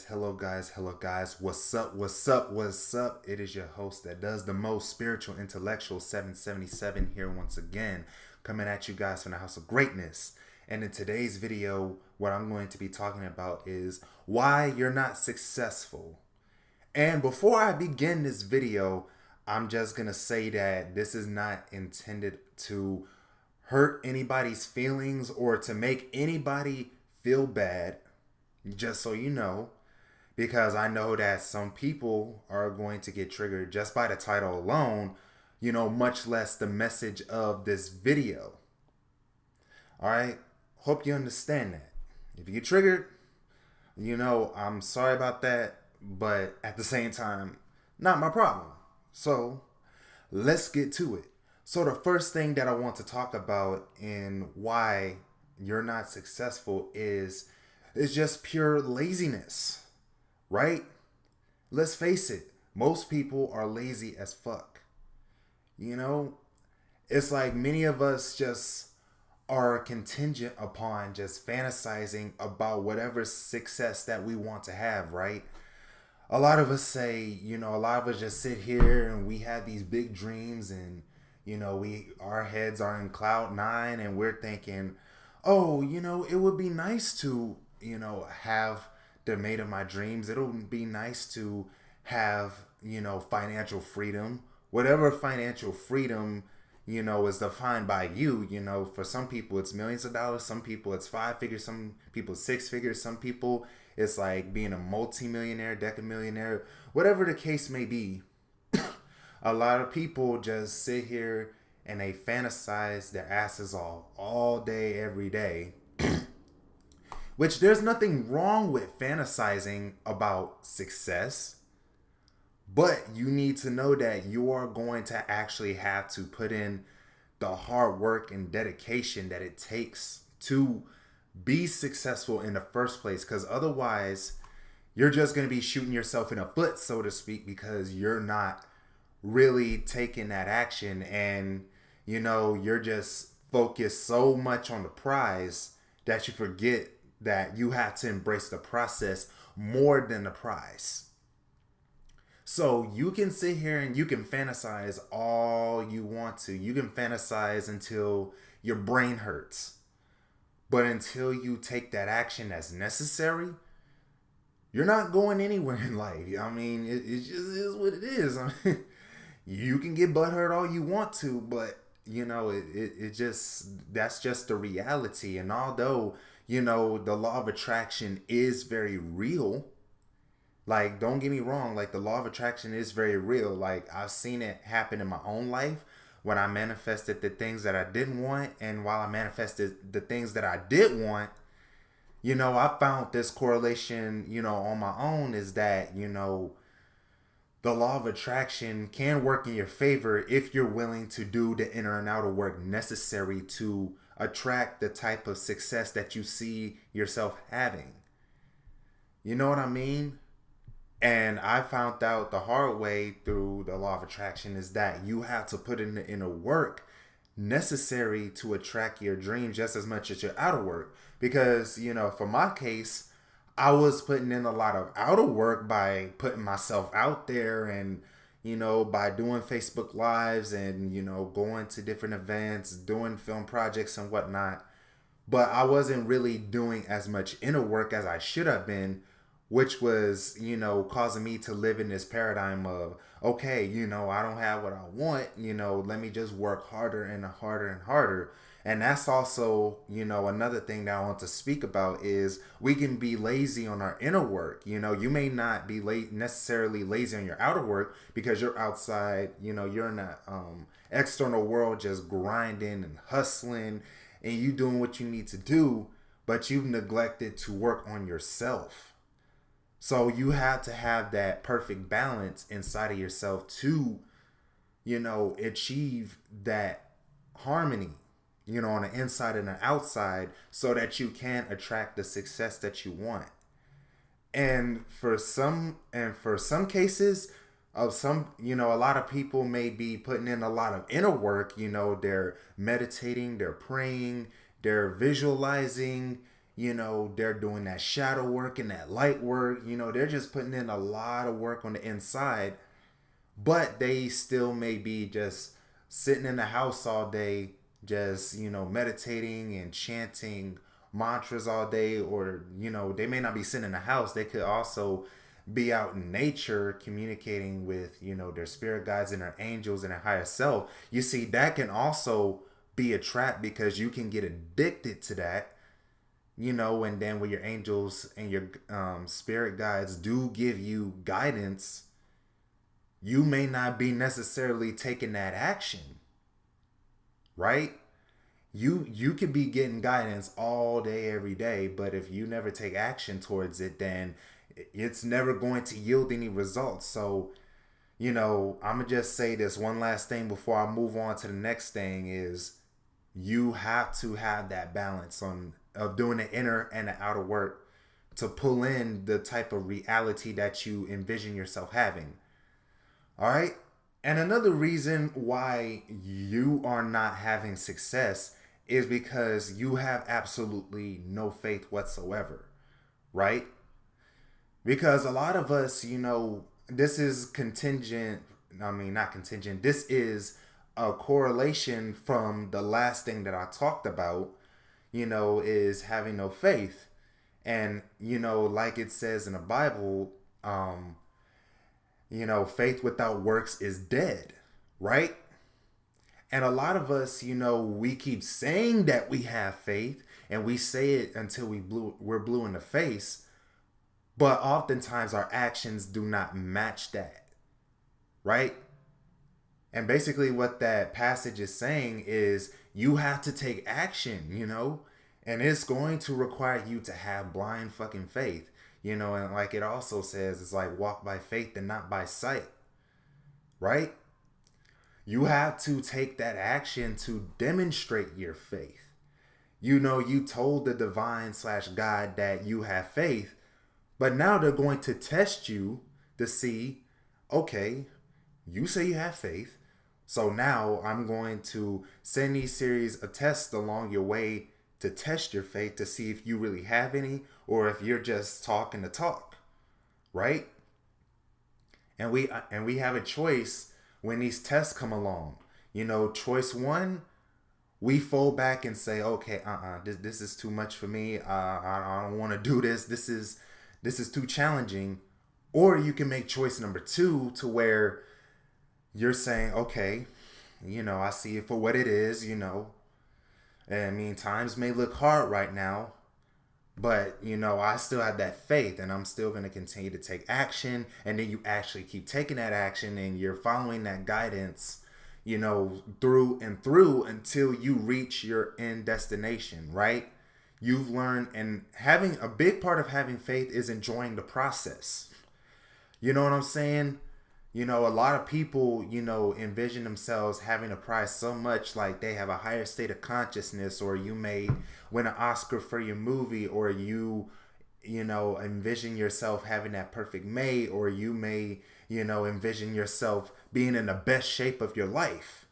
Hello guys. What's up? It is your host that does the most spiritual, intellectual 777 here once again, coming at you guys from the house of greatness. And in today's video, what I'm going to be talking about is why you're not successful. And before I begin this video, I'm just going to say that this is not intended to hurt anybody's feelings or to make anybody feel bad, just so you know, because I know that some people are going to get triggered just by the title alone, much less the message of this video. All right? Hope you understand that. If you get triggered, I'm sorry about that, but at the same time, not my problem. So, let's get to it. So, the first thing that I want to talk about in why you're not successful is just pure laziness, right? Let's face it, most people are lazy as fuck. You know, it's like many of us just are contingent upon just fantasizing about whatever success that we want to have, right? A lot of us say, a lot of us just sit here and we have these big dreams and, our heads are in cloud nine and we're thinking, oh, it would be nice to, have the mate of my dreams. It'll be nice to have, financial freedom, whatever financial freedom, is defined by you. For some people it's millions of dollars, some people it's 5 figures, some people 6 figures, some people it's like being a multi-millionaire, decamillionaire, whatever the case may be. A lot of people just sit here and they fantasize their asses off all day, every day. Which there's nothing wrong with fantasizing about success. But you need to know that you are going to actually have to put in the hard work and dedication that it takes to be successful in the first place. Because otherwise, you're just going to be shooting yourself in the foot, so to speak, because you're not really taking that action. And, you're just focused so much on the prize that you forget that you have to embrace the process more than the prize. So you can sit here and you can fantasize all you want to. You can fantasize until your brain hurts. But until you take that action that's necessary, you're not going anywhere in life. I mean, it just is what it is. I mean, you can get butthurt all you want to, but it just, that's just the reality. And although, the law of attraction is very real, like, don't get me wrong, like, the law of attraction is very real. Like, I've seen it happen in my own life when I manifested the things that I didn't want. And while I manifested the things that I did want, I found this correlation, on my own, is that, the law of attraction can work in your favor if you're willing to do the inner and outer work necessary to attract the type of success that you see yourself having. You know what I mean? And I found out the hard way through the law of attraction is that you have to put in the inner work necessary to attract your dreams just as much as your outer work. Because, for my case, I was putting in a lot of outer work by putting myself out there and, by doing Facebook Lives and, going to different events, doing film projects and whatnot. But I wasn't really doing as much inner work as I should have been, which was, causing me to live in this paradigm of, okay, I don't have what I want, let me just work harder and harder and harder. And that's also, another thing that I want to speak about is we can be lazy on our inner work. You may not be necessarily lazy on your outer work because you're outside, you're in the external world just grinding and hustling and you doing what you need to do, but you've neglected to work on yourself. So you have to have that perfect balance inside of yourself to, achieve that harmony, on the inside and the outside so that you can attract the success that you want. And for some cases of some, a lot of people may be putting in a lot of inner work, they're meditating, they're praying, they're visualizing, they're doing that shadow work and that light work. They're just putting in a lot of work on the inside, but they still may be just sitting in the house all day, just, meditating and chanting mantras all day. Or, they may not be sitting in the house. They could also be out in nature communicating with, their spirit guides and their angels and their higher self. You see, that can also be a trap, because you can get addicted to that, and then when your angels and your spirit guides do give you guidance, you may not be necessarily taking that action, right? You could be getting guidance all day, every day, but if you never take action towards it, then it's never going to yield any results. So, I'm gonna just say this one last thing before I move on to the next thing is, you have to have that balance of doing the inner and the outer work to pull in the type of reality that you envision yourself having. All right. And another reason why you are not having success is because you have absolutely no faith whatsoever, right? Because a lot of us, this is contingent. I mean, not contingent. This is a correlation from the last thing that I talked about, is having no faith. And, like it says in the Bible, faith without works is dead, right? And a lot of us, we keep saying that we have faith, and we say it until we're blue in the face. But oftentimes our actions do not match that, right? And basically what that passage is saying is, you have to take action, and it's going to require you to have blind fucking faith, and like it also says, it's like walk by faith and not by sight, right? You have to take that action to demonstrate your faith. You told the divine / God that you have faith, but now they're going to test you to see, okay, you say you have faith, so now I'm going to send these series of tests along your way to test your faith, to see if you really have any, or if you're just talking the talk, right? And we have a choice when these tests come along. Choice one, we fold back and say, okay, this is too much for me. I don't want to do this. This is too challenging. Or you can make choice number two, to where you're saying, okay, I see it for what it is, I mean, times may look hard right now, but, I still have that faith, and I'm still going to continue to take action. And then you actually keep taking that action, and you're following that guidance, through and through until you reach your end destination, right? You've learned, and having a big part of having faith is enjoying the process. You know what I'm saying? A lot of people, envision themselves having a prize so much, like they have a higher state of consciousness, or you may win an Oscar for your movie, or you envision yourself having that perfect mate, or you may, envision yourself being in the best shape of your life.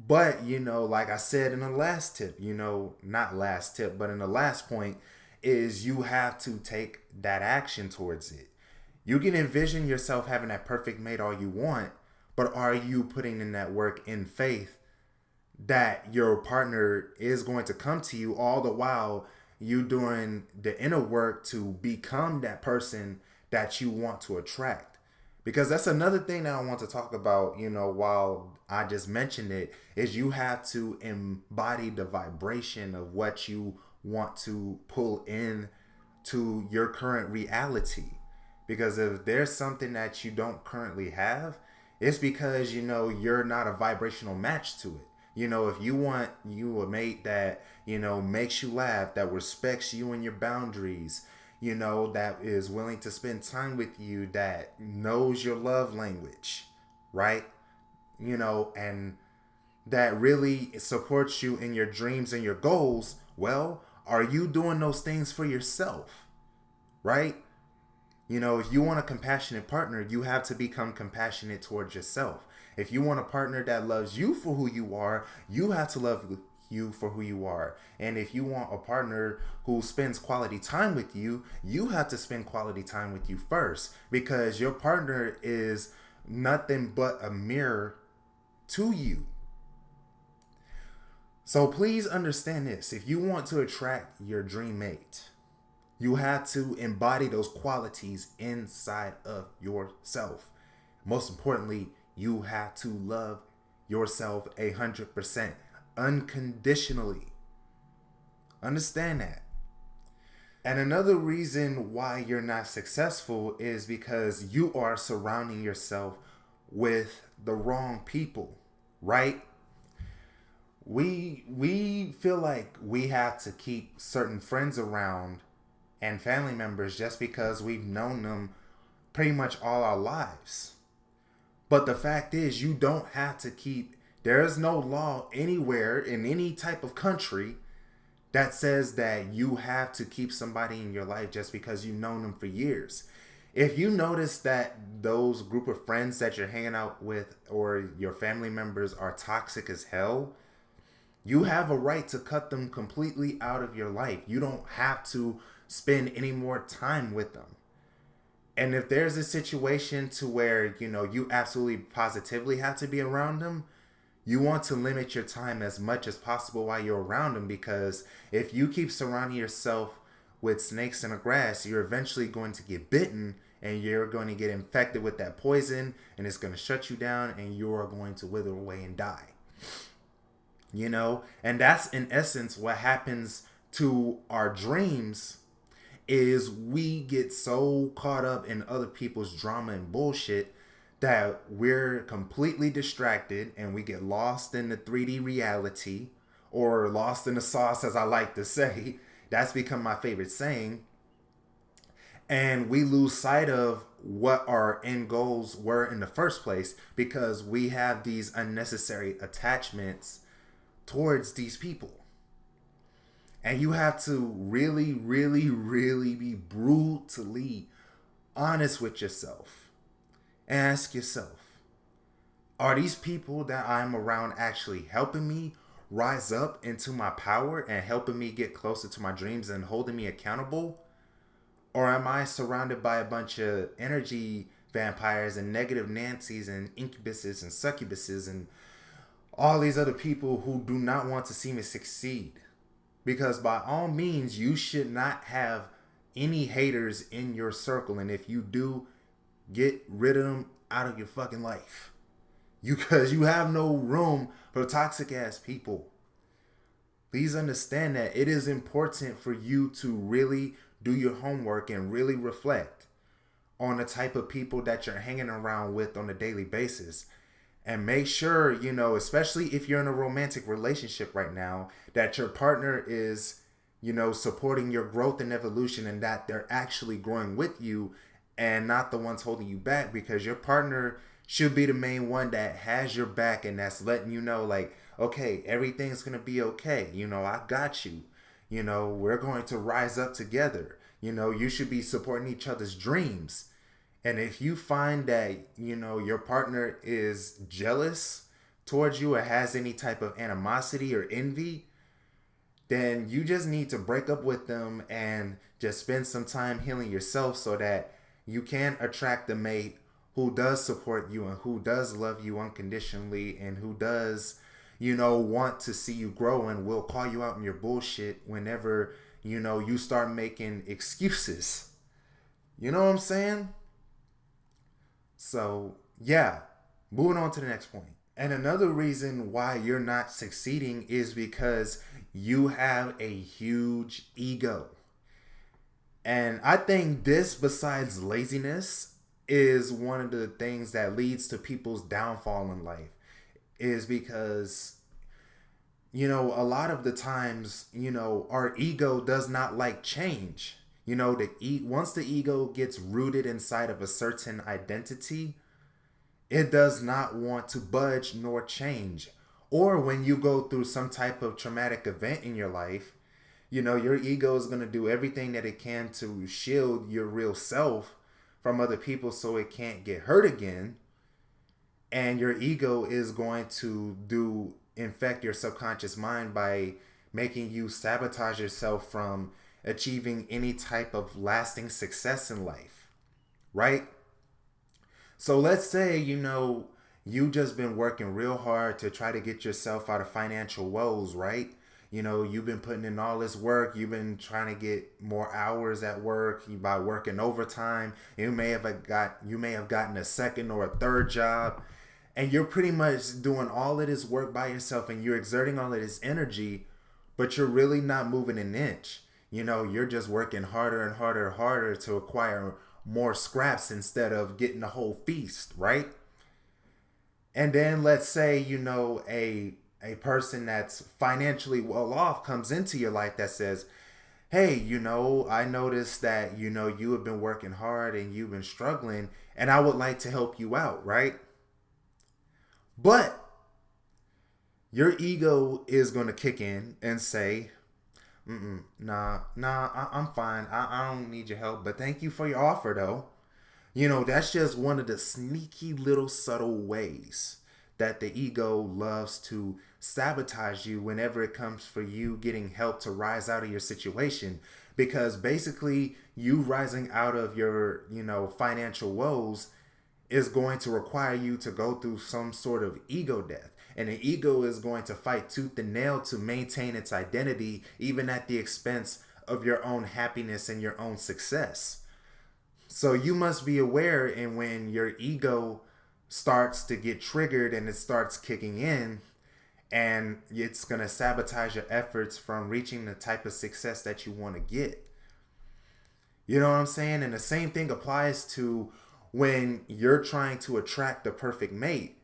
But, like I said in the last tip, not last tip, but in the last point, is you have to take that action towards it. You can envision yourself having that perfect mate all you want, but are you putting in that work in faith that your partner is going to come to you, all the while you doing the inner work to become that person that you want to attract? Because that's another thing that I want to talk about, while I just mentioned it, is you have to embody the vibration of what you want to pull in to your current reality. Because if there's something that you don't currently have, it's because, you're not a vibrational match to it. If you want you a mate that, makes you laugh, that respects you and your boundaries, that is willing to spend time with you, that knows your love language, right? And that really supports you in your dreams and your goals. Well, are you doing those things for yourself, right? If you want a compassionate partner, you have to become compassionate towards yourself. If you want a partner that loves you for who you are, you have to love you for who you are. And if you want a partner who spends quality time with you, you have to spend quality time with you first, because your partner is nothing but a mirror to you. So please understand this. If you want to attract your dream mate, you have to embody those qualities inside of yourself. Most importantly, you have to love yourself 100% unconditionally. Understand that. And another reason why you're not successful is because you are surrounding yourself with the wrong people, right? We feel like we have to keep certain friends around and family members just because we've known them pretty much all our lives. But the fact is, you don't have to keep, there is no law anywhere in any type of country that says that you have to keep somebody in your life just because you've known them for years. If you notice that those group of friends that you're hanging out with or your family members are toxic as hell, you have a right to cut them completely out of your life. You don't have to spend any more time with them. And if there's a situation to where, you absolutely positively have to be around them, you want to limit your time as much as possible while you're around them, because if you keep surrounding yourself with snakes in the grass, you're eventually going to get bitten and you're going to get infected with that poison, and it's going to shut you down and you're going to wither away and die. And that's in essence what happens to our dreams, is we get so caught up in other people's drama and bullshit that we're completely distracted and we get lost in the 3D reality, or lost in the sauce, as I like to say. That's become my favorite saying. And we lose sight of what our end goals were in the first place because we have these unnecessary attachments towards these people. And you have to really, really, really be brutally honest with yourself. Ask yourself, are these people that I'm around actually helping me rise up into my power and helping me get closer to my dreams and holding me accountable? Or am I surrounded by a bunch of energy vampires and negative Nancys and incubuses and succubuses and all these other people who do not want to see me succeed? Because by all means, you should not have any haters in your circle. And if you do, get rid of them out of your fucking life. Because you have no room for toxic ass people. Please understand that it is important for you to really do your homework and really reflect on the type of people that you're hanging around with on a daily basis. And make sure, especially if you're in a romantic relationship right now, that your partner is, supporting your growth and evolution, and that they're actually growing with you and not the ones holding you back, because your partner should be the main one that has your back and that's letting you know, like, okay, everything's going to be okay. I got you. We're going to rise up together. You should be supporting each other's dreams. And if you find that, your partner is jealous towards you or has any type of animosity or envy, then you just need to break up with them and just spend some time healing yourself so that you can attract a mate who does support you and who does love you unconditionally and who does, want to see you grow and will call you out on your bullshit whenever, you start making excuses. You know what I'm saying? So, yeah, moving on to the next point. And another reason why you're not succeeding is because you have a huge ego. And I think this, besides laziness, is one of the things that leads to people's downfall in life. Is because, a lot of the times, our ego does not like change. Once the ego gets rooted inside of a certain identity, it does not want to budge nor change. Or when you go through some type of traumatic event in your life, your ego is going to do everything that it can to shield your real self from other people so it can't get hurt again. And your ego is going to do infect your subconscious mind by making you sabotage yourself from achieving any type of lasting success in life, right? So let's say, you just been working real hard to try to get yourself out of financial woes, right? You've been putting in all this work. You've been trying to get more hours at work by working overtime. You may have gotten a second or a third job, and you're pretty much doing all of this work by yourself, and you're exerting all of this energy, but you're really not moving an inch. You're just working harder and harder and harder to acquire more scraps instead of getting the whole feast, right? And then let's say, a person that's financially well off comes into your life that says, hey, I noticed that, you have been working hard and you've been struggling, and I would like to help you out, right? But your ego is going to kick in and say, I'm fine. I don't need your help, but thank you for your offer, though. That's just one of the sneaky little subtle ways that the ego loves to sabotage you whenever it comes for you getting help to rise out of your situation. Because basically, you rising out of your, financial woes is going to require you to go through some sort of ego death. And the ego is going to fight tooth and nail to maintain its identity, even at the expense of your own happiness and your own success. So you must be aware, and when your ego starts to get triggered and it starts kicking in, and it's going to sabotage your efforts from reaching the type of success that you want to get. You know what I'm saying? And the same thing applies to when you're trying to attract the perfect mate.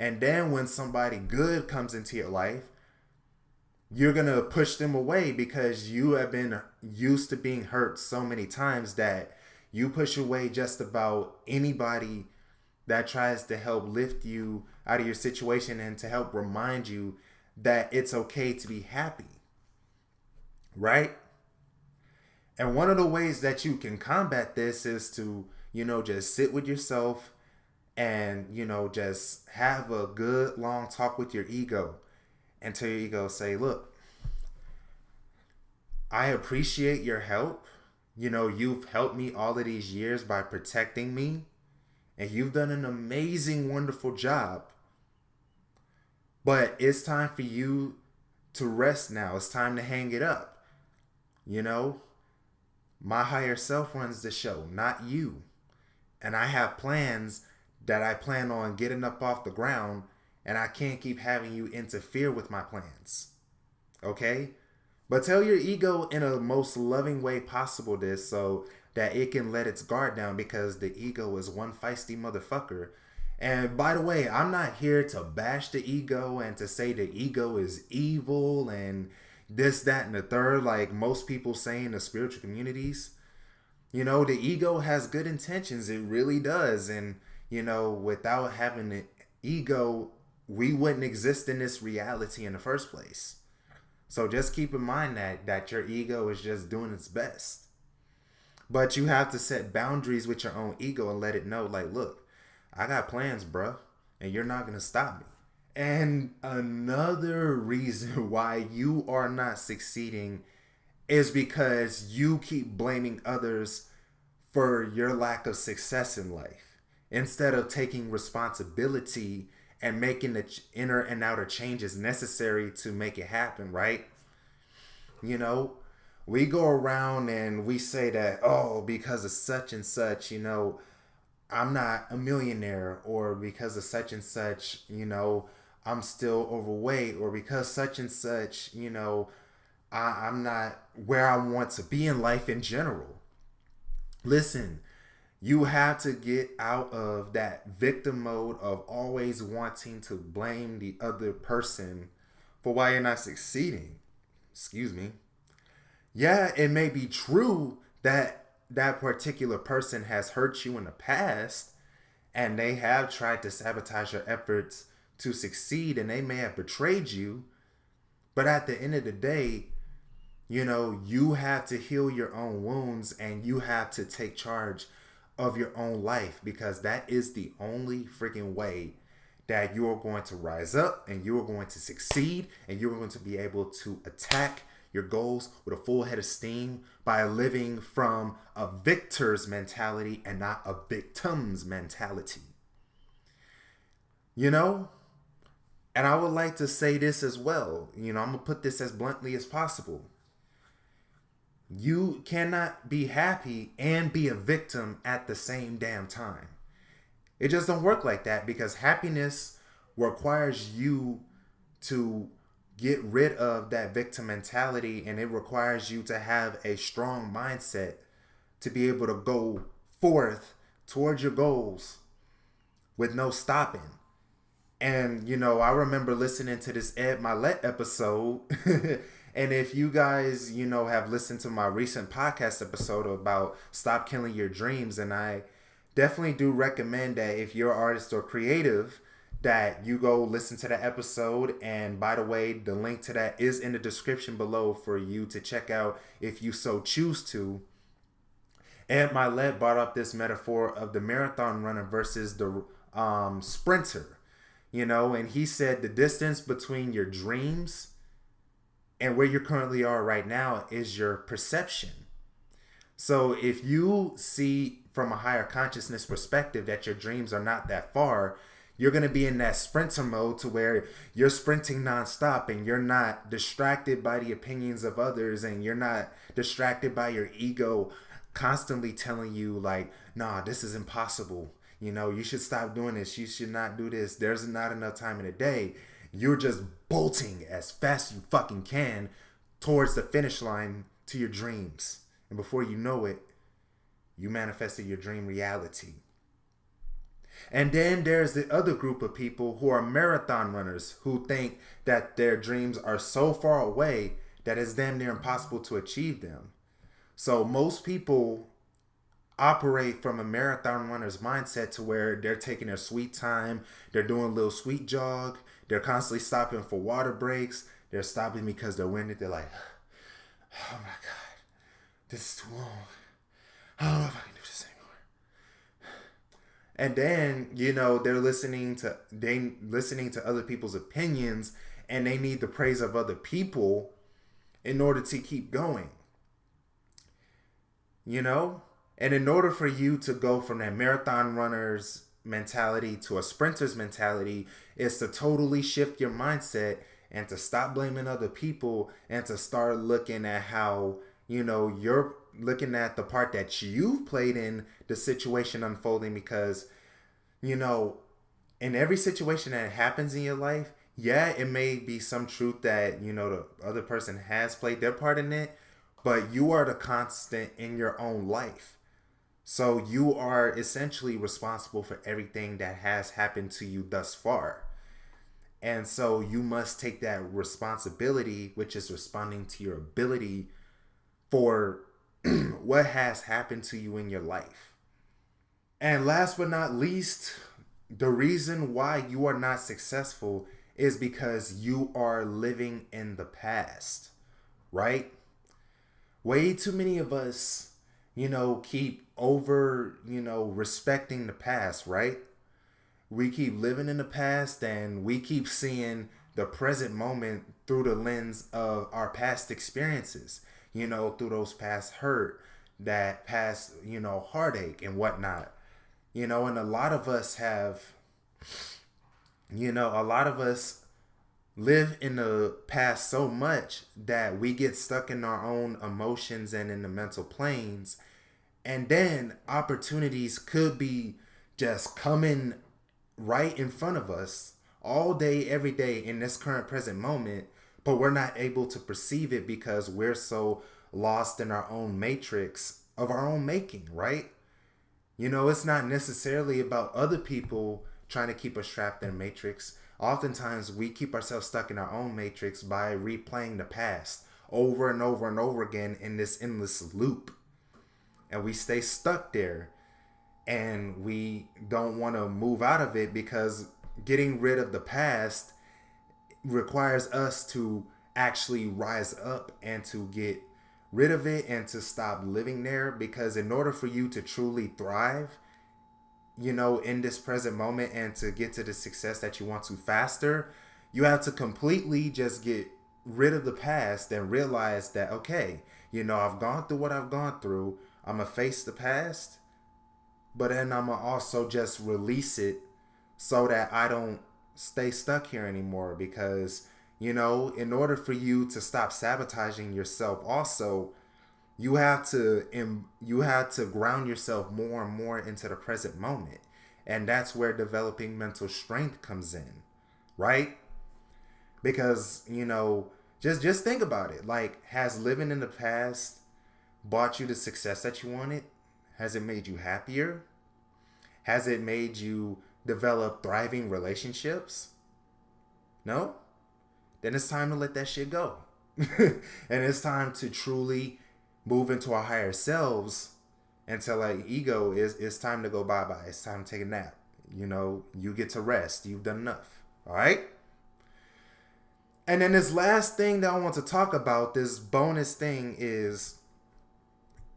And then when somebody good comes into your life, you're going to push them away because you have been used to being hurt so many times that you push away just about anybody that tries to help lift you out of your situation and to help remind you that it's okay to be happy. Right? And one of the ways that you can combat this is to, just sit with yourself and, just have a good long talk with your ego and tell your ego, say, look, I appreciate your help. You've helped me all of these years by protecting me, and you've done an amazing, wonderful job. But it's time for you to rest now. It's time to hang it up. My higher self runs the show, not you. And I have plans that I plan on getting up off the ground, and I can't keep having you interfere with my plans. Okay? But tell your ego in a most loving way possible this so that it can let its guard down, because the ego is one feisty motherfucker. And by the way, I'm not here to bash the ego and to say the ego is evil and this, that, and the third, like most people say in the spiritual communities. The ego has good intentions. It really does. And, without having an ego, we wouldn't exist in this reality in the first place. So just keep in mind that your ego is just doing its best. But you have to set boundaries with your own ego and let it know, like, look, I got plans, bruh, and you're not going to stop me. And another reason why you are not succeeding is because you keep blaming others for your lack of success in life, instead of taking responsibility and making the inner and outer changes necessary to make it happen, right? We go around and we say that, oh, because of such and such, I'm not a millionaire, or because of such and such, I'm still overweight, or because such and such, I'm not where I want to be in life in general. Listen, you have to get out of that victim mode of always wanting to blame the other person for why you're not succeeding. Excuse me. Yeah, it may be true that that particular person has hurt you in the past and they have tried to sabotage your efforts to succeed, and they may have betrayed you. But at the end of the day, you have to heal your own wounds, and you have to take charge of your own life, because that is the only freaking way that you are going to rise up and you are going to succeed and you're going to be able to attack your goals with a full head of steam by living from a victor's mentality and not a victim's mentality. You know? And I would like to say this as well. I'm going to put this as bluntly as possible. You cannot be happy and be a victim at the same damn time. It just don't work like that, because happiness requires you to get rid of that victim mentality, and it requires you to have a strong mindset to be able to go forth towards your goals with no stopping. And, I remember listening to this Ed Milet episode. And if you guys, have listened to my recent podcast episode about Stop Killing Your Dreams, and I definitely do recommend that if you're an artist or creative, that you go listen to that episode. And by the way, the link to that is in the description below for you to check out if you so choose to. Ed Milet brought up this metaphor of the marathon runner versus the sprinter. And he said the distance between your dreams and where you currently are right now is your perception. So if you see from a higher consciousness perspective that your dreams are not that far, you're going to be in that sprinter mode to where you're sprinting nonstop and you're not distracted by the opinions of others, and you're not distracted by your ego constantly telling you like, nah, this is impossible. You should stop doing this. You should not do this. There's not enough time in the day. You're just bolting as fast as you fucking can towards the finish line to your dreams. And before you know it, you manifested your dream reality. And then there's the other group of people who are marathon runners who think that their dreams are so far away that it's damn near impossible to achieve them. So most people operate from a marathon runner's mindset to where they're taking their sweet time. They're doing a little sweet jog. They're constantly stopping for water breaks. They're stopping because they're winded. They're like, oh my God, this is too long. I don't know if I can do this anymore. And then, they're listening to other people's opinions, and they need the praise of other people in order to keep going. And in order for you to go from that marathon runner's mentality to a sprinter's mentality, is to totally shift your mindset and to stop blaming other people and to start looking at how, you're looking at the part that you've played in the situation unfolding. Because, in every situation that happens in your life, yeah, it may be some truth that, the other person has played their part in it, but you are the constant in your own life. So you are essentially responsible for everything that has happened to you thus far. And so you must take that responsibility, which is responding to your ability for what has happened to you in your life. And last but not least, the reason why you are not successful is because you are living in the past, right? Way too many of us, keep respecting the past, right? We keep living in the past, and we keep seeing the present moment through the lens of our past experiences, through those past hurt, that past, heartache and whatnot. And a lot of us have, a lot of us live in the past so much that we get stuck in our own emotions and in the mental planes. And then opportunities could be just coming right in front of us all day, every day in this current present moment, but we're not able to perceive it because we're so lost in our own matrix of our own making, right? It's not necessarily about other people trying to keep us trapped in a matrix. Oftentimes we keep ourselves stuck in our own matrix by replaying the past over and over and over again in this endless loop. And we stay stuck there, and we don't want to move out of it, because getting rid of the past requires us to actually rise up and to get rid of it and to stop living there. Because in order for you to truly thrive, in this present moment and to get to the success that you want to faster, you have to completely just get rid of the past and realize that, okay, I've gone through what I've gone through. I'm going to face the past, but then I'm going to also just release it so that I don't stay stuck here anymore. Because, in order for you to stop sabotaging yourself, also, you have to ground yourself more and more into the present moment. And that's where developing mental strength comes in, right? Because, just think about it. Like, has living in the past brought you the success that you wanted? Has it made you happier? Has it made you develop thriving relationships? No? Then it's time to let that shit go. And it's time to truly move into our higher selves and tell our ego it's time to go bye-bye. It's time to take a nap. You get to rest. You've done enough. All right? And then this last thing that I want to talk about, this bonus thing, is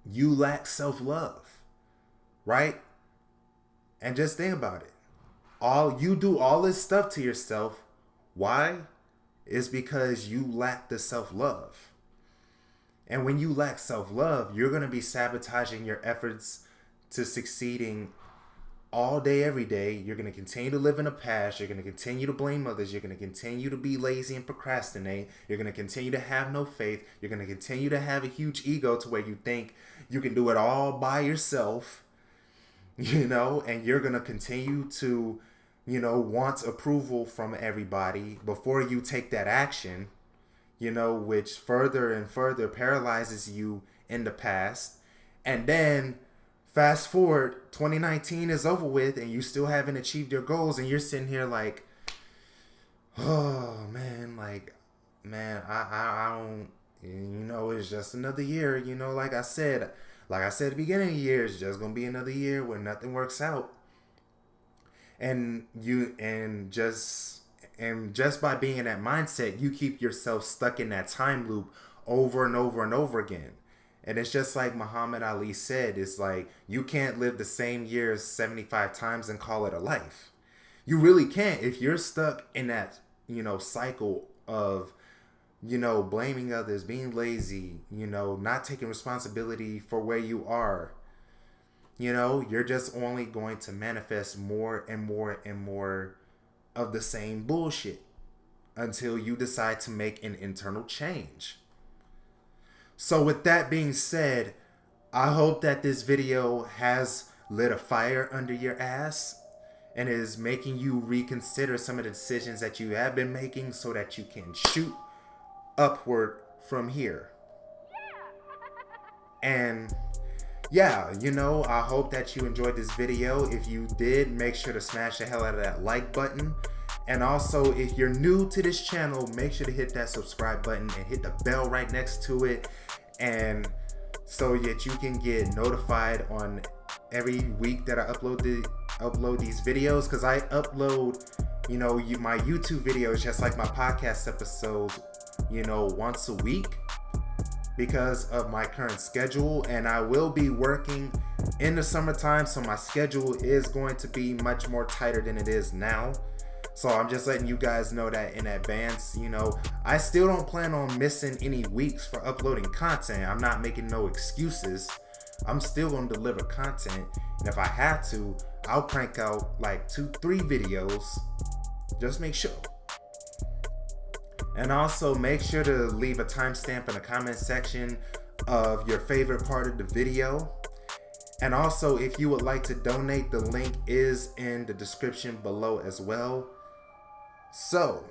you lack self-love, right? And just think about it. You do all this stuff to yourself. Why? It's because you lack the self-love. And when you lack self-love, you're going to be sabotaging your efforts to succeeding all day, every day. You're going to continue to live in the past. You're going to continue to blame others. You're going to continue to be lazy and procrastinate. You're going to continue to have no faith. You're going to continue to have a huge ego to where you think you can do it all by yourself, and you're going to continue to, want approval from everybody before you take that action, which further and further paralyzes you in the past. And then fast forward, 2019 is over with and you still haven't achieved your goals, and you're sitting here like, oh man, I don't, it's just another year, like I said at the beginning of the year, it's just gonna be another year where nothing works out. And just by being in that mindset, you keep yourself stuck in that time loop over and over and over again. And it's just like Muhammad Ali said, it's like, you can't live the same year 75 times and call it a life. You really can't. If you're stuck in that, cycle of, blaming others, being lazy, not taking responsibility for where you are, you're just only going to manifest more and more and more of the same bullshit until you decide to make an internal change. So with that being said, I hope that this video has lit a fire under your ass and is making you reconsider some of the decisions that you have been making so that you can shoot upward from here. And yeah, I hope that you enjoyed this video. If you did, make sure to smash the hell out of that like button. And also, if you're new to this channel, make sure to hit that subscribe button and hit the bell right next to it, and so that you can get notified on every week that I upload these videos. Because I upload, my YouTube videos just like my podcast episodes, once a week because of my current schedule. And I will be working in the summertime, so my schedule is going to be much more tighter than it is now. So I'm just letting you guys know that in advance. I still don't plan on missing any weeks for uploading content. I'm not making no excuses. I'm still going to deliver content. And if I have to, I'll crank out like 2-3 videos. Just make sure. And also make sure to leave a timestamp in the comment section of your favorite part of the video. And also, if you would like to donate, the link is in the description below as well. So,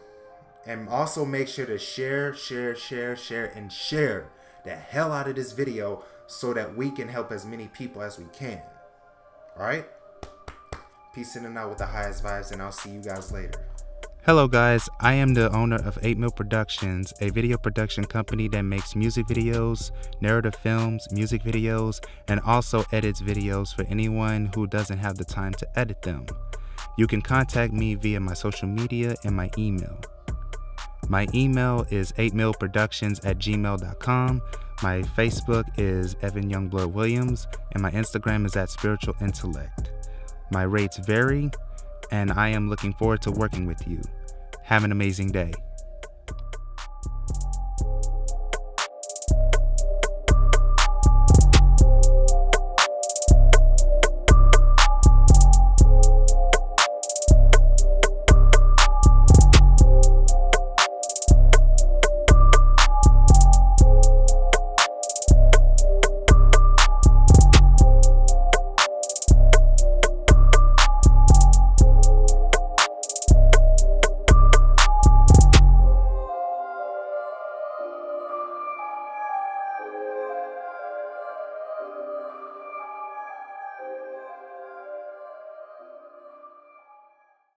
and also make sure to share the hell out of this video so that we can help as many people as we can. Alright? Peace in and out with the highest vibes, and I'll see you guys later. Hello guys, I am the owner of 8 Mil Productions, a video production company that makes music videos, narrative films, music videos, and also edits videos for anyone who doesn't have the time to edit them. You can contact me via my social media and my email. My email is 8milproductions@gmail.com. My Facebook is Evan Youngblood Williams, and my Instagram is @spiritualintellect. My rates vary, and I am looking forward to working with you. Have an amazing day.